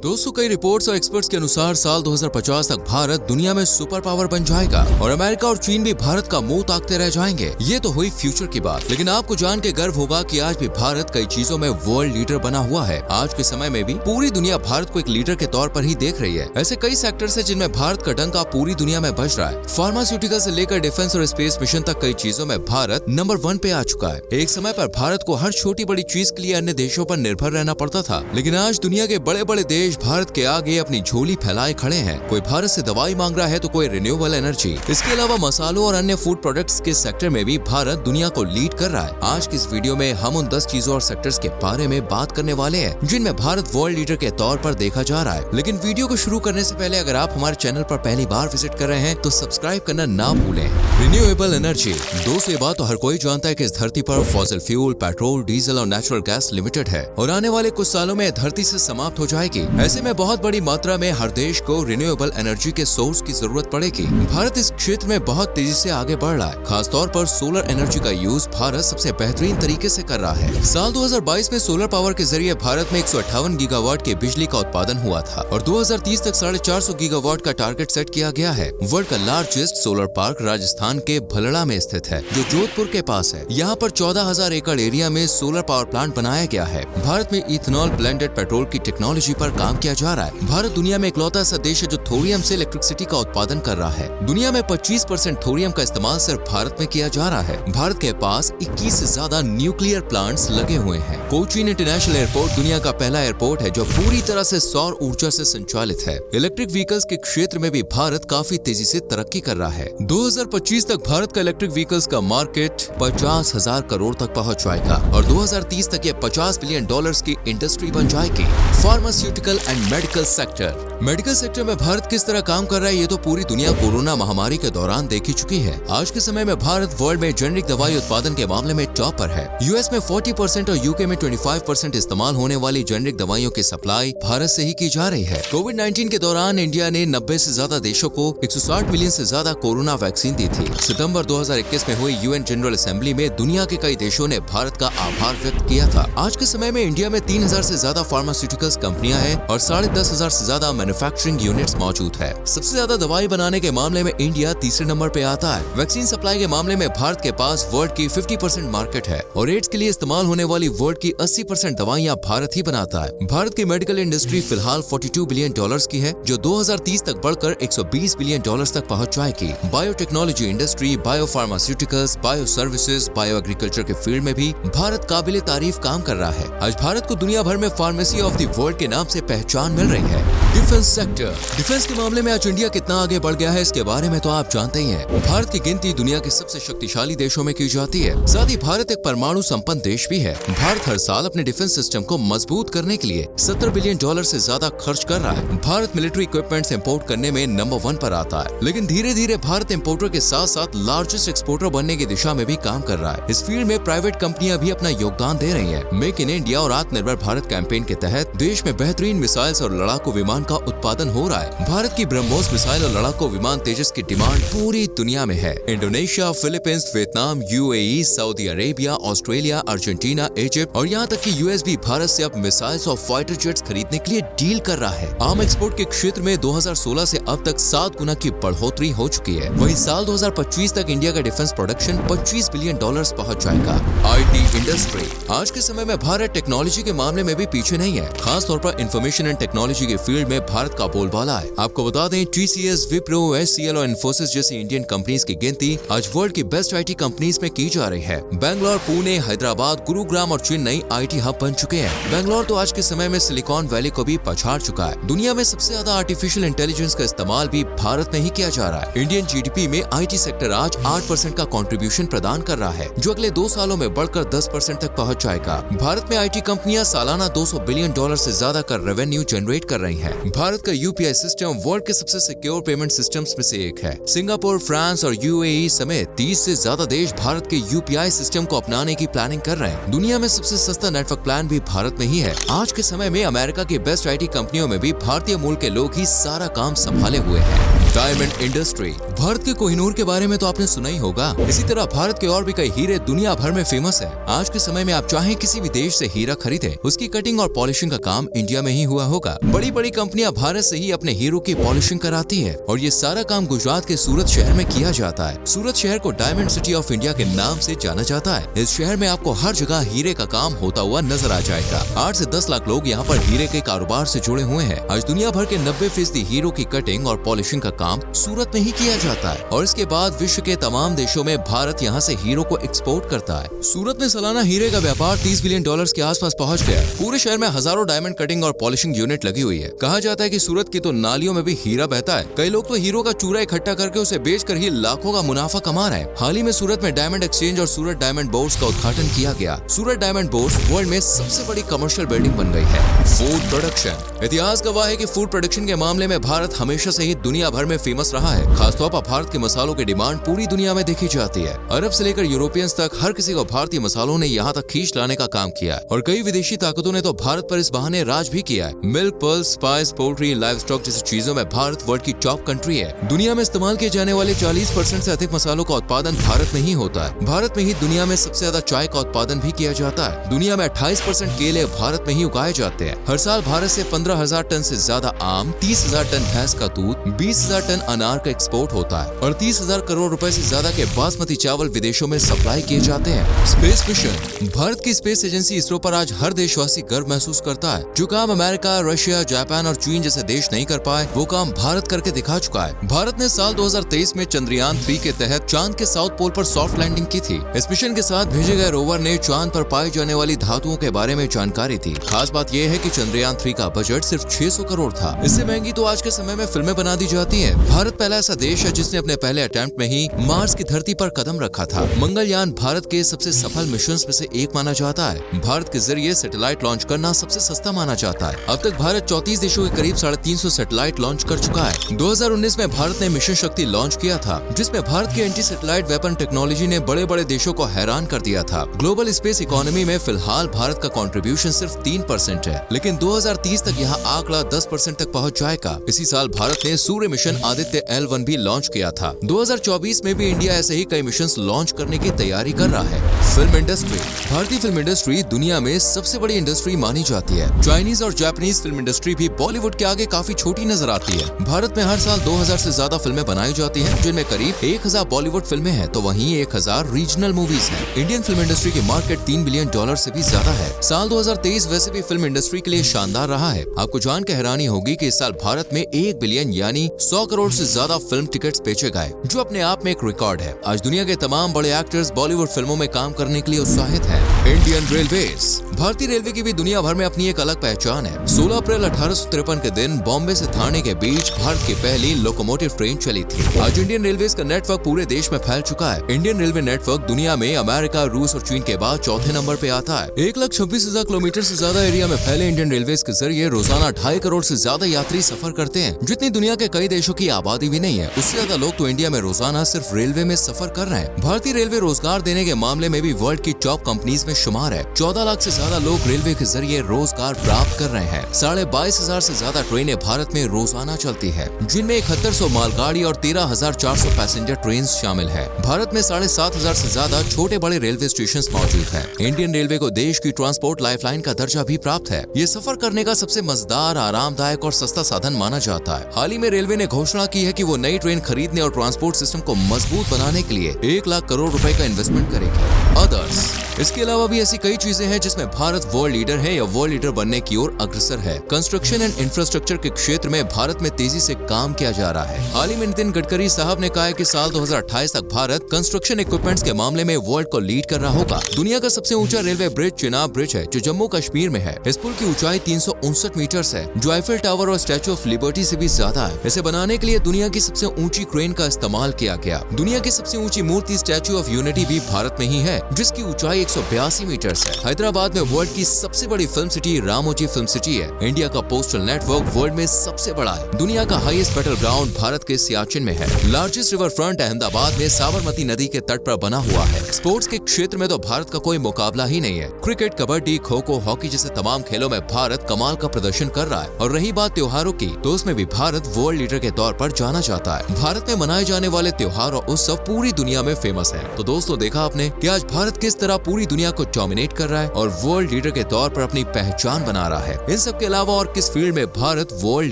दोस्तों, कई रिपोर्ट्स और एक्सपर्ट्स के अनुसार साल 2050 तक भारत दुनिया में सुपर पावर बन जाएगा और अमेरिका और चीन भी भारत का मुंह ताकते रह जाएंगे। ये तो हुई फ्यूचर की बात, लेकिन आपको जान के गर्व होगा कि आज भी भारत कई चीजों में वर्ल्ड लीडर बना हुआ है। आज के समय में भी पूरी दुनिया भारत को एक लीडर के तौर पर ही देख रही है। ऐसे कई सेक्टर्स हैं जिनमें भारत का डंका पूरी दुनिया में बज रहा है। फार्मास्यूटिकल से लेकर डिफेंस और स्पेस मिशन तक कई चीजों में भारत नंबर 1 पे आ चुका है। एक समय पर भारत को हर छोटी बड़ी चीज के लिए अन्य देशों पर निर्भर रहना पड़ता था, लेकिन आज दुनिया के बड़े बड़े देश भारत के आगे अपनी झोली फैलाए खड़े हैं। कोई भारत से दवाई मांग रहा है तो कोई रिन्यूएबल एनर्जी। इसके अलावा मसालों और अन्य फूड प्रोडक्ट्स के सेक्टर में भी भारत दुनिया को लीड कर रहा है। आज की इस वीडियो में हम उन 10 चीजों और सेक्टर्स के बारे में बात करने वाले हैं जिनमें भारत वर्ल्ड लीडर के तौर पर देखा जा रहा है। लेकिन वीडियो को शुरू करने से पहले अगर आप हमारे चैनल पर पहली बार विजिट कर रहे हैं तो सब्सक्राइब करना ना भूलें। Renewable energy. दोस्तों, ये बात तो हर कोई जानता है कि इस धरती पर फॉसिल फ्यूल, पेट्रोल, डीजल और नेचुरल गैस लिमिटेड है और आने वाले कुछ सालों में धरती से समाप्त हो जाएगी। ऐसे में बहुत बड़ी मात्रा में हर देश को रिन्यूएबल एनर्जी के सोर्स की जरूरत पड़ेगी। भारत इस क्षेत्र में बहुत तेजी से आगे बढ़ रहा है। खासतौर पर सोलर एनर्जी का यूज भारत सबसे बेहतरीन तरीके से कर रहा है। साल 2022 में सोलर पावर के जरिए भारत में 158 गीगावाट के बिजली का उत्पादन हुआ था और 2030 तक 450 गीगावाट का टारगेट सेट किया गया है। वर्ल्ड का लार्जेस्ट सोलर पार्क राजस्थान के भलड़ा में स्थित है, जो जोधपुर के पास है। यहाँ पर 14,000 एकड़ एरिया में सोलर पावर प्लांट बनाया गया है। भारत में इथेनॉल ब्लेंडेड पेट्रोल की टेक्नोलॉजी पर काम किया जा रहा है। भारत दुनिया में इकलौता ऐसा देश है जो थोरियम से इलेक्ट्रिसिटी का उत्पादन कर रहा है। दुनिया में 25% थोरियम का इस्तेमाल सिर्फ भारत में किया जा रहा है। भारत के पास 21 से ज्यादा न्यूक्लियर प्लांट्स लगे हुए हैं। कोचीन इंटरनेशनल एयरपोर्ट दुनिया का पहला एयरपोर्ट है जो पूरी तरह से सौर ऊर्जा से संचालित है। इलेक्ट्रिक व्हीकल्स के क्षेत्र में भी भारत काफी तेजी से तरक्की कर रहा है। 2025 तक भारत का इलेक्ट्रिक व्हीकल्स का मार्केट 50,000 करोड़ तक पहुंच जाएगा और 2030 तक ये $50 बिलियन की इंडस्ट्री बन जाएगी। Pharmaceutical and medical sector. Medical sector में भारत किस तरह काम कर रहा है ये तो पूरी दुनिया कोरोना महामारी के दौरान देखी चुकी है। आज के समय में भारत वर्ल्ड में जेनेरिक दवाई उत्पादन के मामले में टॉप पर है। यूएस में 40% और यूके में 25% इस्तेमाल होने वाली जेनेरिक दवाइयों की सप्लाई भारत से ही की जा रही है। कोविड-19 के दौरान इंडिया ने 90 से ज्यादा देशों को 160 मिलियन से ज्यादा कोरोना वैक्सीन दी थी। सितंबर 2021 में हुई यूएन जनरल असेंबली में दुनिया के कई देशों ने भारत का आभार व्यक्त किया था। आज के समय में इंडिया में 3,000 से ज्यादा फार्मास्यूटिकल्स कंपनियां हैं और 10,500 से ज्यादा मैन्युफैक्चरिंग यूनिट्स मौजूद है। सबसे ज्यादा दवाई बनाने के मामले में इंडिया तीसरे नंबर पे आता है। वैक्सीन सप्लाई के मामले में भारत के पास वर्ल्ड की 50% मार्केट है और एड्स के लिए इस्तेमाल होने वाली वर्ल्ड की 80% दवाइयां भारत ही बनाता है। भारत की मेडिकल इंडस्ट्री फिलहाल $42 बिलियन की है, जो 2030 तक बढ़कर $120 बिलियन तक पहुंच जाएगी। Biotechnology industry, bio pharmaceuticals, bio services, bio agriculture के फील्ड में भी भारत काबिले तारीफ काम कर रहा है। आज भारत को दुनिया भर में फार्मेसी ऑफ द वर्ल्ड के नाम से पहचान मिल रही है। Defence sector. डिफेंस के मामले में आज इंडिया कितना आगे बढ़ गया है इसके बारे में तो आप जानते ही हैं। भारत की गिनती दुनिया के सबसे शक्तिशाली देशों में की जाती है। साथ ही भारत एक परमाणु संपन्न देश भी है। भारत हर साल अपने डिफेंस सिस्टम को मजबूत करने के लिए $70 बिलियन से ज्यादा खर्च कर रहा है। भारत मिलिट्री इक्विपमेंट्स इंपोर्ट करने में नंबर 1 पर आता है, लेकिन धीरे धीरे भारत इंपोर्टर के साथ साथ लार्जेस्ट एक्सपोर्टर बनने की दिशा में भी काम कर रहा है। इस फील्ड में प्राइवेट कंपनियां भी अपना योगदान दे रही हैं। मेक इन इंडिया और आत्मनिर्भर भारत कैंपेन के तहत देश में बेहतरीन मिसाइल्स और लड़ाकू विमान का उत्पादन हो रहा है। भारत की ब्रह्मोस मिसाइल और लड़ाकू विमान तेजस की डिमांड पूरी दुनिया में है। Indonesia, Philippines, Vietnam, UAE, Saudi Arabia, Australia, Argentina, Egypt और यहाँ तक कि यूएस भी भारत से अब मिसाइल्स और फाइटर जेट्स खरीदने के लिए डील कर रहा है। आर्म एक्सपोर्ट के क्षेत्र में 2016 से अब तक 7 गुना की बढ़ोतरी हो चुकी है। वहीं साल 2025 तक इंडिया का डिफेंस प्रोडक्शन $25 बिलियन पहुंच जाएगा। IT industry. आज के समय में भारत टेक्नोलॉजी के मामले में भी पीछे नहीं है। खास तौर पर इंफॉर्मेशन एंड टेक्नोलॉजी के फील्ड में भारत का बोलबाला है। आपको बता दें, TCS, विप्रो, HCL और इन्फोसिस जैसी इंडियन कंपनीज की गिनती आज वर्ल्ड की बेस्ट आईटी कंपनीज में की जा रही है। बैंगलोर, पुणे, हैदराबाद, गुरुग्राम और चेन्नई आईटी हब बन चुके हैं। बैंगलोर तो आज के समय में सिलिकॉन वैली को भी पछाड़ चुका है। दुनिया में सबसे ज्यादा आर्टिफिशियल इंटेलिजेंस का इस्तेमाल भी भारत में ही किया जा रहा है। इंडियन जीडीपी में आईटी सेक्टर आज 8% का कंट्रीब्यूशन प्रदान कर रहा है, जो अगले 2 सालों में बढ़कर 10% तक पहुंच जाएगा। भारत में आईटी कंपनियां सालाना $200 बिलियन से ज्यादा का रेवेन्यू जनरेट कर रही हैं। भारत का यूपीआई सिस्टम वर्ल्ड के सबसे सिक्योर पेमेंट सिस्टम्स में से एक है। सिंगापुर, फ्रांस और यूएई समेत 30 से ज्यादा देश भारत के यूपीआई सिस्टम को अपनाने की प्लानिंग कर रहे हैं। दुनिया में सबसे सस्ता नेटवर्क प्लान भी भारत में ही है। आज के समय में अमेरिका की बेस्ट आईटी कंपनियों में भी भारतीय मूल के लोग ही सारा काम संभाले हुए हैं। Diamond industry. भारत के कोहिनूर के बारे में तो आपने सुना ही होगा। इसी तरह भारत के और भी कई हीरे दुनिया भर में फेमस है। आज के समय में आप चाहें किसी भी देश से हीरा खरीदें, उसकी कटिंग और पॉलिशिंग का काम इंडिया में ही हुआ होगा। बड़ी बड़ी कंपनियां भारत से ही अपने हीरो की पॉलिशिंग कराती है और ये सारा काम गुजरात के सूरत शहर में किया जाता है। सूरत शहर को डायमंड सिटी ऑफ इंडिया के नाम से जाना जाता है। इस शहर में आपको हर जगह हीरे का काम होता हुआ नजर आ जाएगा। 8 से 10 लाख लोग यहाँ पर हीरे के कारोबार से जुड़े हुए हैं। आज दुनिया भर के 90% हीरो की कटिंग और पॉलिशिंग का काम सूरत में ही किया जाता है और इसके बाद विश्व के तमाम देशों में भारत यहाँ से हीरो को एक्सपोर्ट करता है। सूरत में सालाना हीरे का व्यापार $30 बिलियन के आसपास पहुँच गया है। पूरे शहर में हजारों डायमंड कटिंग और पॉलिशिंग यूनिट लगी हुई है। कहा जाता है कि सूरत की तो नालियों में भी हीरा बहता है। कई लोग तो हीरो का चूरा इकट्ठा करके उसे बेचकर ही लाखों का मुनाफा कमा रहे हैं। हाल ही में सूरत में डायमंड एक्सचेंज और सूरत डायमंड बोर्ड्स का उद्घाटन किया गया। सूरत डायमंड बोर्ड्स वर्ल्ड में सबसे बड़ी कमर्शियल बिल्डिंग बन गई है। Food production. इतिहास गवाह है कि फूड प्रोडक्शन के मामले में भारत हमेशा से ही दुनिया भर में फेमस रहा है। खासतौर पर भारत के मसालों की डिमांड पूरी दुनिया में देखी जाती है। अरब से लेकर यूरोपियंस तक हर किसी को भारतीय मसालों ने यहाँ तक खींच लाने का काम किया और कई विदेशी ताकतों ने तो भारत पर इस बहाने राज भी किया है। Milk, pearls, spice, poultry, live stock जैसी चीजों में भारत वर्ल्ड की टॉप कंट्री है। दुनिया में इस्तेमाल किए जाने वाले 40% से अधिक मसालों का उत्पादन भारत में ही होता है। भारत में ही दुनिया में सबसे ज्यादा चाय का उत्पादन भी किया जाता है। दुनिया में 28% केले भारत में ही उगाए जाते हैं। हर साल भारत से 15,000 टन से ज्यादा आम, 30,000 टन भैंस का दूध, 20,000 टन अनार का एक्सपोर्ट होता है और 30,000 करोड़ रुपए से ज्यादा के बासमती चावल विदेशों में सप्लाई किए जाते हैं। Space mission. भारत की स्पेस एजेंसी इसरो पर आज हर देशवासी गर्व महसूस करता है। जो काम अमेरिका, रशिया, जापान और चीन जैसे देश नहीं कर पाए, वो काम भारत करके दिखा चुका है। भारत ने साल 2023 में चंद्रयान 3 के तहत चांद के साउथ पोल पर सॉफ्ट लैंडिंग की थी। इस मिशन के साथ भेजे गए रोवर ने चांद पर पाई जाने वाली धातुओं के बारे में जानकारी दी। खास बात यह है कि चंद्रयान 3 का बजट सिर्फ 600 करोड़ था। इससे महंगी तो आज के समय में फिल्में बना दी जाती हैं। भारत पहला ऐसा देश है जिसने अपने पहले अटेम्प्ट में ही मार्स की धरती पर कदम रखा था। मंगलयान भारत के सबसे सफल मिशन में से एक माना जाता है। भारत के जरिए सैटेलाइट लॉन्च करना सबसे सस्ता माना जाता है। अब तक भारत 34 देशों के करीब 350 सैटेलाइट लॉन्च कर चुका है। 2019 में भारत ने मिशन शक्ति लॉन्च किया था, जिसमें भारत की एंटी सैटेलाइट वेपन टेक्नोलॉजी ने बड़े बड़े देशों को हैरान कर दिया था। ग्लोबल स्पेस इकोनॉमी में फिलहाल भारत का कंट्रीब्यूशन सिर्फ 3% है, लेकिन 2030 तक यह आंकड़ा 10% तक पहुंच जाएगा। इसी साल भारत ने सूर्य मिशन आदित्य L1 भी लॉन्च किया था। 2024 में भी इंडिया ऐसे ही कई मिशन लॉन्च करने की तैयारी कर रहा है। Film industry. भारतीय फिल्म इंडस्ट्री दुनिया में सबसे बड़ी इंडस्ट्री मानी जाती है। चाइनीज और जापानीज फिल्म इंडस्ट्री भी बॉलीवुड के आगे काफी छोटी नजर आती है। भारत में हर साल 2000 से ज्यादा फिल्में बनाई जाती हैं, जिनमें करीब 1000 बॉलीवुड फिल्में हैं, तो वहीं 1000 रीजनल मूवीज हैं। इंडियन फिल्म इंडस्ट्री की मार्केट $3 बिलियन से भी ज्यादा है। साल 2023 वैसे भी फिल्म इंडस्ट्री के लिए शानदार रहा है। आपको जान के हैरानी होगी कि इस साल भारत में 1 बिलियन यानी 100 करोड़ से ज्यादा फिल्म टिकट्स बेचे गए, जो अपने आप में एक रिकॉर्ड है। आज दुनिया के तमाम बड़े एक्टर्स बॉलीवुड फिल्मों में काम करने के लिए उत्साहित हैं। Indian railways. भारतीय रेलवे की भी दुनिया भर में अपनी एक अलग पहचान है। 16 अप्रैल 1853 के दिन बॉम्बे से थाने के बीच भारत की पहली लोकोमोटिव ट्रेन चली थी। आज इंडियन रेलवेज का नेटवर्क पूरे देश में फैल चुका है। इंडियन रेलवे नेटवर्क दुनिया में अमेरिका, रूस और चीन के बाद चौथे नंबर पे आता है। 1,26,000 किलोमीटर से ज्यादा एरिया में फैले इंडियन रेलवेज के जरिए रोजाना 2.5 करोड़ से ज्यादा यात्री सफर करते हैं, जितनी दुनिया के कई देशों की आबादी भी नहीं है। उससे ज्यादा लोग तो इंडिया में रोजाना सिर्फ रेलवे में सफर कर रहे हैं। भारतीय रेलवे रोजगार देने के मामले में भी वर्ल्ड की टॉप कंपनीज में शुमार है। 14 लाख से ज्यादा लोग रेलवे के जरिए रोजगार प्राप्त कर रहे हैं। 22,500 से ज्यादा ट्रेनें भारत में रोजाना चलती है, जिनमें 7100 मालगाड़ी और 13,400 पैसेंजर ट्रेन शामिल है। भारत में 7,500 से ज्यादा छोटे बड़े रेलवे स्टेशन मौजूद हैं। इंडियन रेलवे को देश की ट्रांसपोर्ट लाइफलाइन का दर्जा भी प्राप्त है। ये सफर करने का सबसे मजेदार, आरामदायक और सस्ता साधन माना जाता है। हाल ही में रेलवे ने घोषणा की है कि वो नई ट्रेन खरीदने और ट्रांसपोर्ट सिस्टम को मजबूत बनाने के लिए 1 लाख करोड़ रुपए का इन्वेस्टमेंट करेगी। अदर्स। इसके अलावा भी ऐसी कई चीजें हैं जिसमें भारत वर्ल्ड लीडर है या वर्ल्ड लीडर बनने की ओर अग्रसर है। कंस्ट्रक्शन एंड इंफ्रास्ट्रक्चर के क्षेत्र में भारत में तेजी से काम किया जा रहा है। हाल ही में नितिन गडकरी साहब ने कहा है कि साल 2028 तक भारत कंस्ट्रक्शन इक्विपमेंट्स के मामले में वर्ल्ड को लीड कर रहा होगा। दुनिया का सबसे ऊंचा रेलवे ब्रिज चिनाब ब्रिज है, जो जम्मू कश्मीर में है। इस पुल की ऊंचाई 359 मीटर है, जो आईफिल टावर और स्टैचू ऑफ लिबर्टी से भी ज्यादा है। इसे बनाने के लिए दुनिया की सबसे ऊंची क्रेन का इस्तेमाल किया गया। दुनिया की सबसे ऊंची मूर्ति स्टैचू ऑफ यूनिटी भी भारत में ही है, जिसकी ऊंचाई 182 मीटर है। हैदराबाद में वर्ल्ड की सबसे बड़ी film city Ramoji film city है। इंडिया का पोस्टल नेटवर्क वर्ल्ड में सबसे बड़ा है। दुनिया का हाईएस्ट बैटल ग्राउंड भारत के सियाचिन में है। लार्जेस्ट रिवर फ्रंट अहमदाबाद में साबरमती नदी के तट पर बना हुआ है। स्पोर्ट्स के क्षेत्र में तो भारत का कोई मुकाबला ही नहीं है। क्रिकेट, कबड्डी, खो खो, हॉकी जैसे तमाम खेलों में भारत कमाल का प्रदर्शन कर रहा है। और रही बात त्योहारों की, तो उसमें भी भारत वर्ल्ड लीडर के तौर पर जाना जाता है। भारत में मनाए जाने वाले त्योहार और उत्सव पूरी दुनिया में फेमस है। तो दोस्तों, देखा आपने कि आज भारत किस तरह पूरी दुनिया को डोमिनेट कर रहा है और वर्ल्ड लीडर के तौर पर अपनी पहचान बना रहा है। इन सब के अलावा और किस फील्ड में भारत वर्ल्ड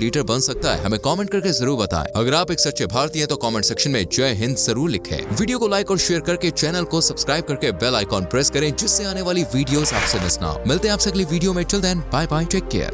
लीडर बन सकता है, हमें कमेंट करके जरूर बताएं। अगर आप एक सच्चे भारतीय हैं तो कमेंट सेक्शन में जय हिंद जरूर लिखें। वीडियो को लाइक और शेयर करके चैनल को सब्सक्राइब करके बेल आइकॉन प्रेस करें, जिससे आने वाली वीडियोस आपसे मिस ना हो। मिलते हैं आपसे अगली वीडियो में। Till then bye bye, take care.